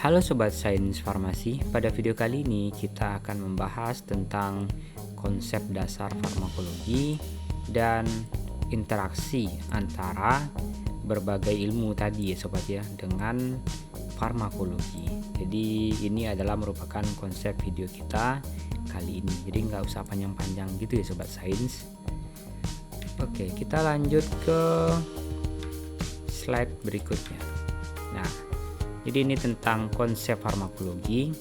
Halo Sobat Sains Farmasi, pada video kali ini kita akan membahas tentang konsep dasar farmakologi dan interaksi antara berbagai ilmu tadi ya Sobat ya dengan farmakologi. Jadi ini adalah merupakan konsep video kita kali ini, jadi nggak usah panjang-panjang gitu ya Sobat Sains. Oke, kita lanjut ke slide berikutnya. Nah, jadi ini tentang konsep farmakologi.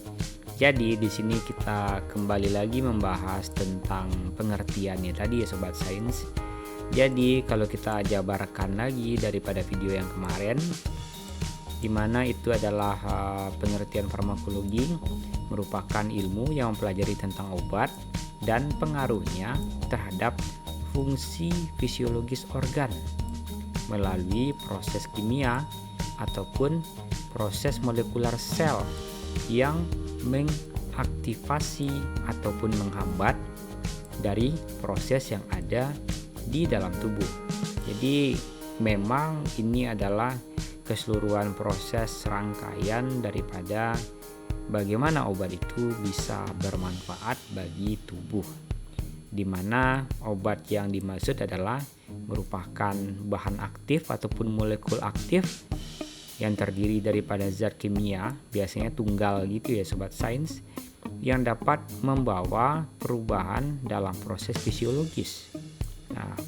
Jadi di sini kita kembali lagi membahas tentang pengertiannya tadi ya Sobat Sains. Jadi kalau kita jabarkan lagi daripada video yang kemarin, di mana itu adalah pengertian farmakologi merupakan ilmu yang mempelajari tentang obat dan pengaruhnya terhadap fungsi fisiologis organ melalui proses kimia ataupun proses molekular sel yang mengaktifasi ataupun menghambat dari proses yang ada di dalam tubuh. Jadi memang ini adalah keseluruhan proses rangkaian daripada bagaimana obat itu bisa bermanfaat bagi tubuh, di mana obat yang dimaksud adalah merupakan bahan aktif ataupun molekul aktif yang terdiri daripada zat kimia, biasanya tunggal gitu ya Sobat Sains, yang dapat membawa perubahan dalam proses fisiologis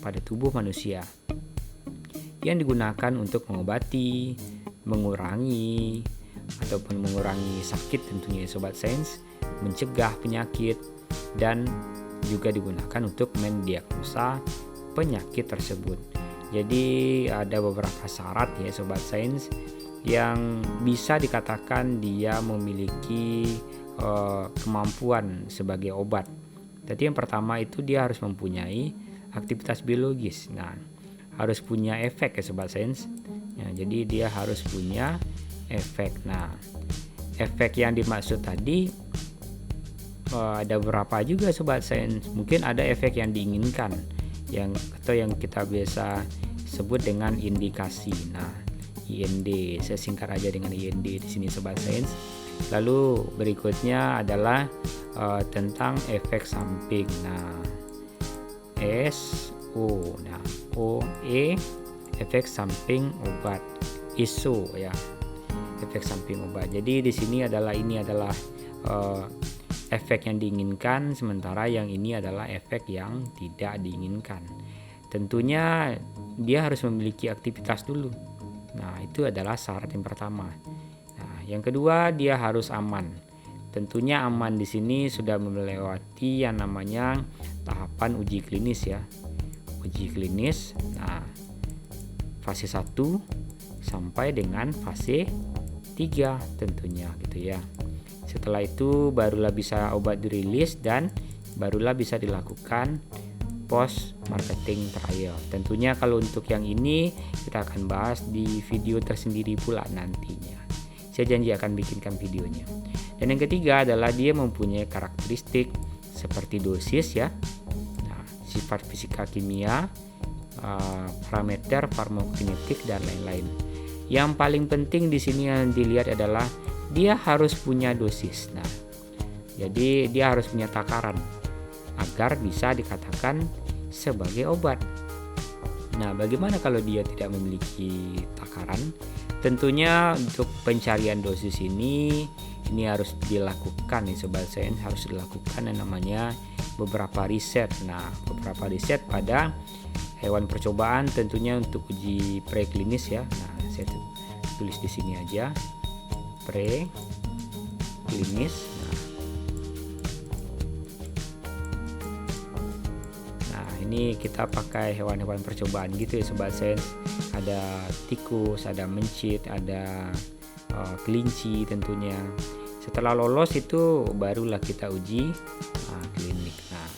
pada tubuh manusia, yang digunakan untuk mengobati, mengurangi sakit tentunya ya Sobat Sains, mencegah penyakit, dan juga digunakan untuk mendiagnosa penyakit tersebut. Jadi ada beberapa syarat ya Sobat Sains yang bisa dikatakan dia memiliki kemampuan sebagai obat. Jadi yang pertama itu dia harus mempunyai aktivitas biologis. Nah, harus punya efek ya Sobat Sains. Ya, jadi dia harus punya efek. Nah, efek yang dimaksud tadi ada berapa juga Sobat Sains. Mungkin ada efek yang diinginkan, atau yang kita biasa sebut dengan indikasi. Nah, IND, saya singkat aja dengan IND di sini Sobat Sains. Lalu berikutnya adalah tentang efek samping. Nah, SO, nah OE, efek samping obat. ISO ya, efek samping obat. Jadi di sini adalah efek yang diinginkan, sementara yang ini adalah efek yang tidak diinginkan. Tentunya dia harus memiliki aktivitas dulu. Nah, itu adalah syarat yang pertama. Nah, yang kedua dia harus aman. Tentunya aman di sini sudah melewati yang namanya tahapan uji klinis ya. Uji klinis. Nah, fase 1 sampai dengan fase 3 tentunya gitu ya. Setelah itu barulah bisa obat dirilis dan barulah bisa dilakukan post marketing trial. Tentunya kalau untuk yang ini kita akan bahas di video tersendiri pula nantinya. Saya janji akan bikinkan videonya. Dan yang ketiga adalah dia mempunyai karakteristik seperti dosis ya. Nah, sifat fisika kimia, parameter farmakokinetik dan lain-lain. Yang paling penting di sini yang dilihat adalah dia harus punya dosis. Nah, jadi dia harus punya takaran agar bisa dikatakan sebagai obat. Nah, bagaimana kalau dia tidak memiliki takaran? Tentunya untuk pencarian dosis ini harus dilakukan nih Sobat Sains, harus dilakukan yang namanya beberapa riset. Nah, beberapa riset pada hewan percobaan tentunya untuk uji preklinis ya. Nah, saya tulis di sini aja. Preklinis. Nah, ini kita pakai hewan-hewan percobaan gitu ya Sobat Sains. Ada tikus, ada mencit, ada kelinci tentunya. Setelah lolos itu barulah kita uji klinik. Nah,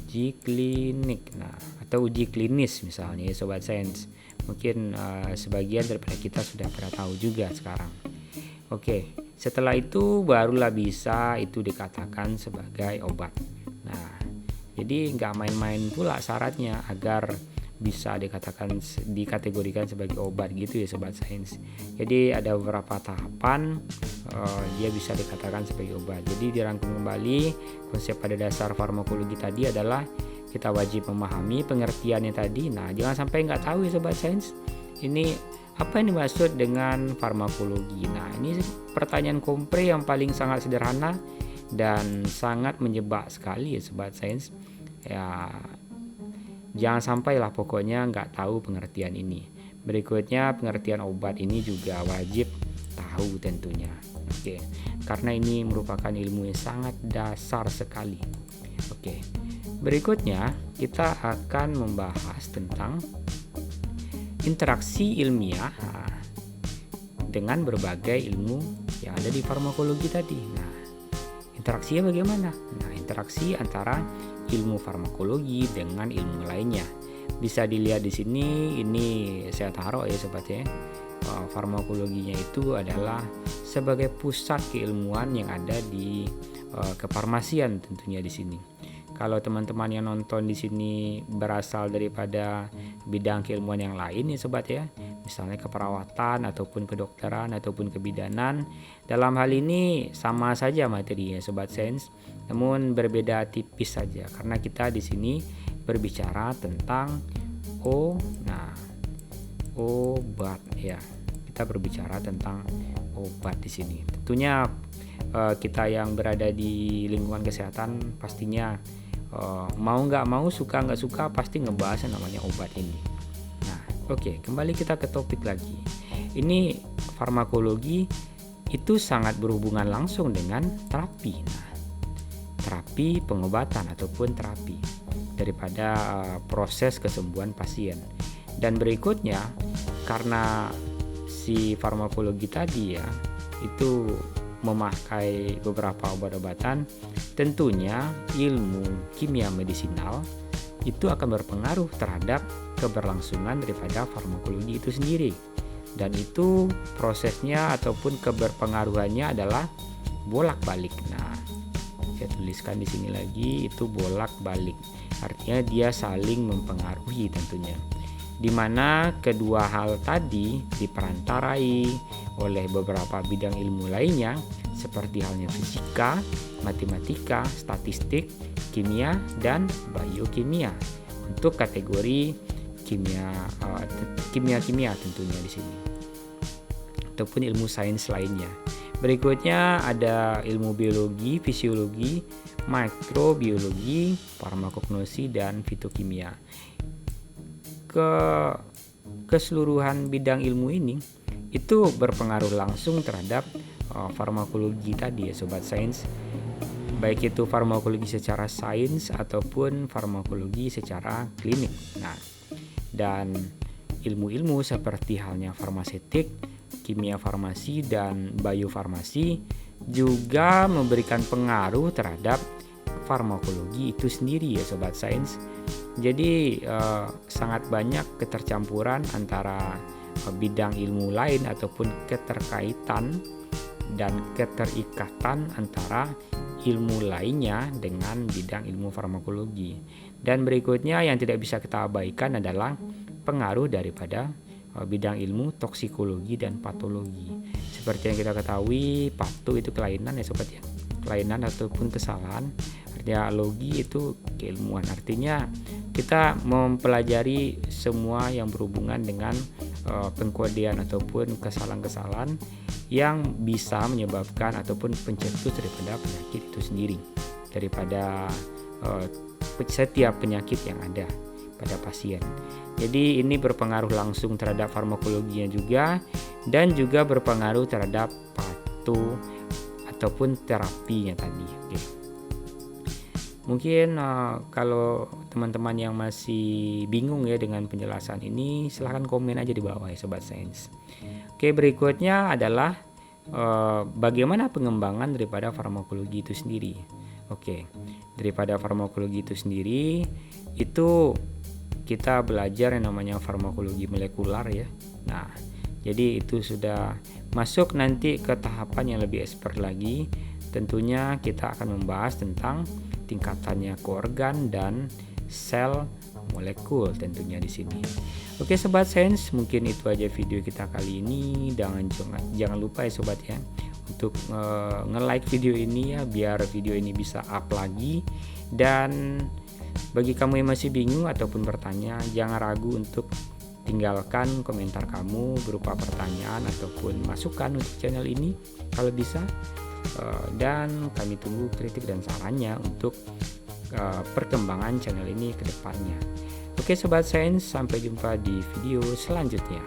uji klinik. Nah, atau uji klinis misalnya ya Sobat Sains. Mungkin sebagian daripada kita sudah pernah tahu juga sekarang. Oke, setelah itu barulah bisa itu dikatakan sebagai obat. Nah, jadi nggak main-main pula syaratnya agar bisa dikategorikan sebagai obat gitu ya Sobat Sains. Jadi ada beberapa tahapan dia bisa dikatakan sebagai obat. Jadi dirangkum kembali, konsep pada dasar farmakologi tadi adalah kita wajib memahami pengertiannya tadi. Nah, jangan sampai nggak tahu ya Sobat Sains, ini apa yang dimaksud dengan farmakologi. Nah, ini pertanyaan kompre yang paling sangat sederhana dan sangat menjebak sekali ya Sobat Sains. Ya, jangan sampailah pokoknya nggak tahu pengertian ini. Berikutnya, pengertian obat ini juga wajib tahu tentunya. Oke, karena ini merupakan ilmu yang sangat dasar sekali. Oke, berikutnya kita akan membahas tentang interaksi ilmiah dengan berbagai ilmu yang ada di farmakologi tadi. Nah, interaksinya bagaimana? Nah, interaksi antara ilmu farmakologi dengan ilmu lainnya. Bisa dilihat di sini, ini saya taruh ya sobat ya. Farmakologinya itu adalah sebagai pusat keilmuan yang ada di kefarmasian tentunya di sini. Kalau teman-teman yang nonton di sini berasal daripada bidang keilmuan yang lain ya sobat ya, misalnya keperawatan ataupun kedokteran ataupun kebidanan, dalam hal ini sama saja materinya Sobat Sains, namun berbeda tipis saja karena kita di sini berbicara tentang obat ya. Kita berbicara tentang obat di sini. Tentunya kita yang berada di lingkungan kesehatan pastinya mau nggak mau, suka nggak suka pasti ngebahas yang namanya obat ini. Nah, oke, kembali kita ke topik lagi. Ini farmakologi itu sangat berhubungan langsung dengan terapi. Nah, terapi pengobatan ataupun terapi daripada proses kesembuhan pasien. Dan berikutnya, karena si farmakologi tadi ya itu memakai beberapa obat-obatan, tentunya ilmu kimia medisinal itu akan berpengaruh terhadap keberlangsungan daripada farmakologi itu sendiri. Dan itu prosesnya ataupun keberpengaruhannya adalah bolak-balik. Nah, saya tuliskan di sini lagi, itu bolak-balik. Artinya dia saling mempengaruhi tentunya. Di mana kedua hal tadi diperantarai oleh beberapa bidang ilmu lainnya seperti halnya fisika, matematika, statistik, kimia, dan biokimia untuk kategori kimia tentunya di sini ataupun ilmu sains lainnya. Berikutnya ada ilmu biologi, fisiologi, mikrobiologi, farmakognosi, dan fitokimia. Keseluruhan bidang ilmu ini itu berpengaruh langsung terhadap farmakologi tadi ya Sobat Sains, baik itu farmakologi secara sains ataupun farmakologi secara klinik. Nah, dan ilmu-ilmu seperti halnya farmaseutik, kimia farmasi, dan biofarmasi juga memberikan pengaruh terhadap farmakologi itu sendiri ya Sobat Sains. Jadi sangat banyak ketercampuran antara bidang ilmu lain ataupun keterkaitan dan keterikatan antara ilmu lainnya dengan bidang ilmu farmakologi. Dan berikutnya yang tidak bisa kita abaikan adalah pengaruh daripada bidang ilmu toksikologi dan patologi. Seperti yang kita ketahui, patu itu kelainan ya sobat ya, kelainan ataupun kesalahan. Artinya logi itu keilmuan, artinya kita mempelajari semua yang berhubungan dengan pengkodean ataupun kesalahan-kesalahan yang bisa menyebabkan ataupun pencetus daripada penyakit itu sendiri, daripada setiap penyakit yang ada pada pasien. Jadi ini berpengaruh langsung terhadap farmakologinya juga, dan juga berpengaruh terhadap patu ataupun terapinya tadi. Oke. Mungkin kalau teman-teman yang masih bingung ya dengan penjelasan ini, silahkan komen aja di bawah ya Sobat Sains. Oke, berikutnya adalah bagaimana pengembangan daripada farmakologi itu sendiri. Oke, daripada farmakologi itu sendiri, itu kita belajar yang namanya farmakologi molekular ya. Nah, jadi itu sudah masuk nanti ke tahapan yang lebih expert lagi. Tentunya kita akan membahas tentang tingkatannya ke organ dan sel molekul tentunya di sini. Oke sobat sains, mungkin itu aja video kita kali ini. Jangan lupa ya sobat ya untuk nge-like video ini ya, biar video ini bisa up lagi. Dan bagi kamu yang masih bingung ataupun bertanya, jangan ragu untuk tinggalkan komentar kamu berupa pertanyaan ataupun masukan untuk channel ini kalau bisa. Dan kami tunggu kritik dan sarannya untuk perkembangan channel ini ke depannya. Oke sobat sains, sampai jumpa di video selanjutnya.